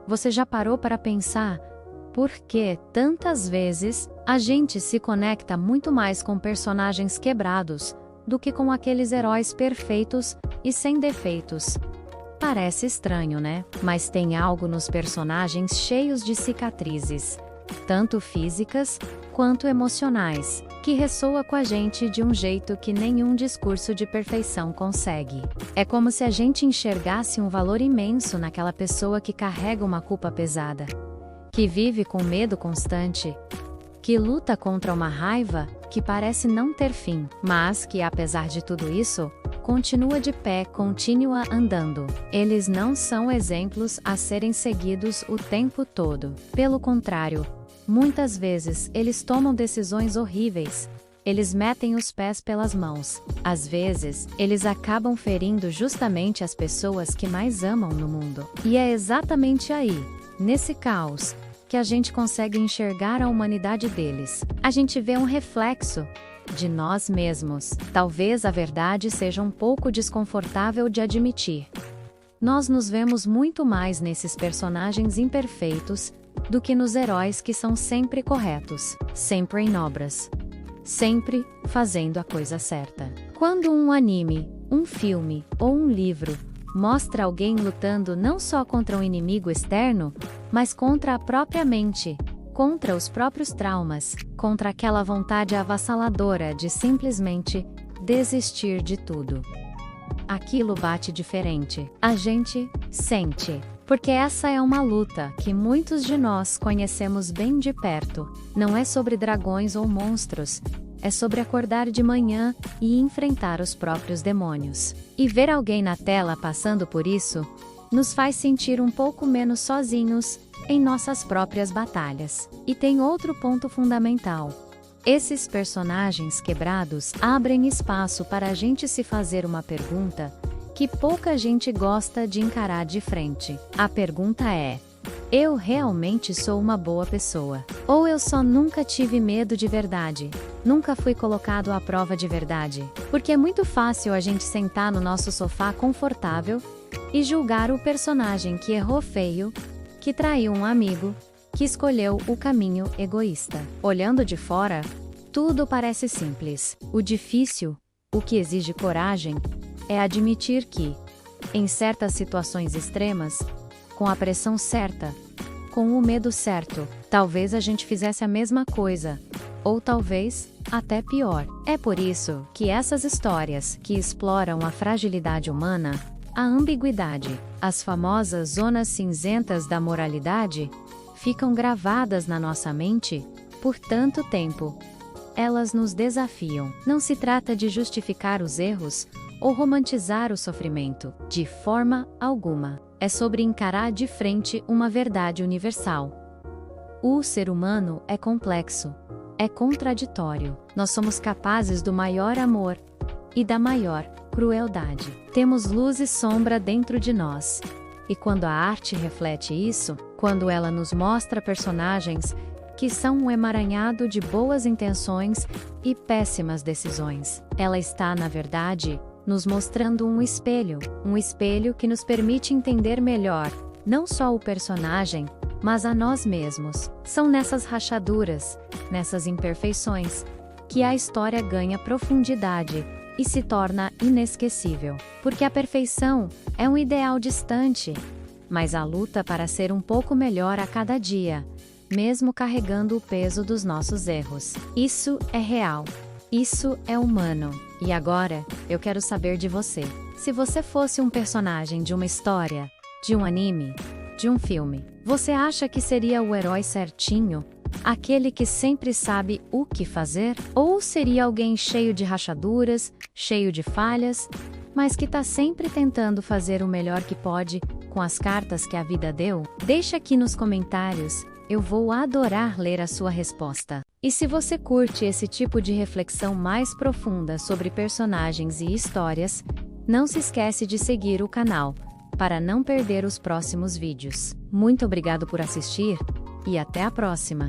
Você já parou para pensar por que, tantas vezes, a gente se conecta muito mais com personagens quebrados do que com aqueles heróis perfeitos e sem defeitos? Parece estranho, né? Mas tem algo nos personagens cheios de cicatrizes, tanto físicas quanto emocionais, que ressoa com a gente de um jeito que nenhum discurso de perfeição consegue. É como se a gente enxergasse um valor imenso naquela pessoa que carrega uma culpa pesada, que vive com medo constante, que luta contra uma raiva que parece não ter fim, mas que, apesar de tudo isso, continua de pé, continua andando. Eles não são exemplos a serem seguidos o tempo todo. Pelo contrário, muitas vezes eles tomam decisões horríveis. Eles metem os pés pelas mãos. Às vezes, eles acabam ferindo justamente as pessoas que mais amam no mundo. E é exatamente aí, nesse caos, que a gente consegue enxergar a humanidade deles. A gente vê um reflexo de nós mesmos. Talvez a verdade seja um pouco desconfortável de admitir. Nós nos vemos muito mais nesses personagens imperfeitos do que nos heróis que são sempre corretos, sempre em obras, sempre fazendo a coisa certa. Quando um anime, um filme ou um livro mostra alguém lutando não só contra um inimigo externo, mas contra a própria mente, contra os próprios traumas, contra aquela vontade avassaladora de simplesmente desistir de tudo, aquilo bate diferente. A gente sente, porque essa é uma luta que muitos de nós conhecemos bem de perto. Não é sobre dragões ou monstros, é sobre acordar de manhã e enfrentar os próprios demônios. E ver alguém na tela passando por isso nos faz sentir um pouco menos sozinhos em nossas próprias batalhas. E tem outro ponto fundamental. Esses personagens quebrados abrem espaço para a gente se fazer uma pergunta que pouca gente gosta de encarar de frente. A pergunta é: eu realmente sou uma boa pessoa? Ou eu só nunca tive medo de verdade? Nunca fui colocado à prova de verdade? Porque é muito fácil a gente sentar no nosso sofá confortável e julgar o personagem que errou feio, que traiu um amigo, que escolheu o caminho egoísta. Olhando de fora, tudo parece simples. O difícil, o que exige coragem, é admitir que, em certas situações extremas, com a pressão certa, com o medo certo, talvez a gente fizesse a mesma coisa, ou talvez até pior. É por isso que essas histórias que exploram a fragilidade humana, a ambiguidade, as famosas zonas cinzentas da moralidade, ficam gravadas na nossa mente por tanto tempo. Elas nos desafiam. Não se trata de justificar os erros ou romantizar o sofrimento, de forma alguma. É sobre encarar de frente uma verdade universal. O ser humano é complexo, é contraditório. Nós somos capazes do maior amor e da maior crueldade. Temos luz e sombra dentro de nós. E quando a arte reflete isso, quando ela nos mostra personagens que são um emaranhado de boas intenções e péssimas decisões, ela está, na verdade, nos mostrando um espelho que nos permite entender melhor, não só o personagem, mas a nós mesmos. São nessas rachaduras, nessas imperfeições, que a história ganha profundidade e se torna inesquecível. Porque a perfeição é um ideal distante, mas a luta para ser um pouco melhor a cada dia, mesmo carregando o peso dos nossos erros. Isso é real. Isso é humano. E agora, eu quero saber de você. Se você fosse um personagem de uma história, de um anime, de um filme, você acha que seria o herói certinho? Aquele que sempre sabe o que fazer? Ou seria alguém cheio de rachaduras, cheio de falhas, mas que está sempre tentando fazer o melhor que pode com as cartas que a vida deu? Deixa aqui nos comentários, eu vou adorar ler a sua resposta. E se você curte esse tipo de reflexão mais profunda sobre personagens e histórias, não se esquece de seguir o canal, para não perder os próximos vídeos. Muito obrigado por assistir, e até a próxima!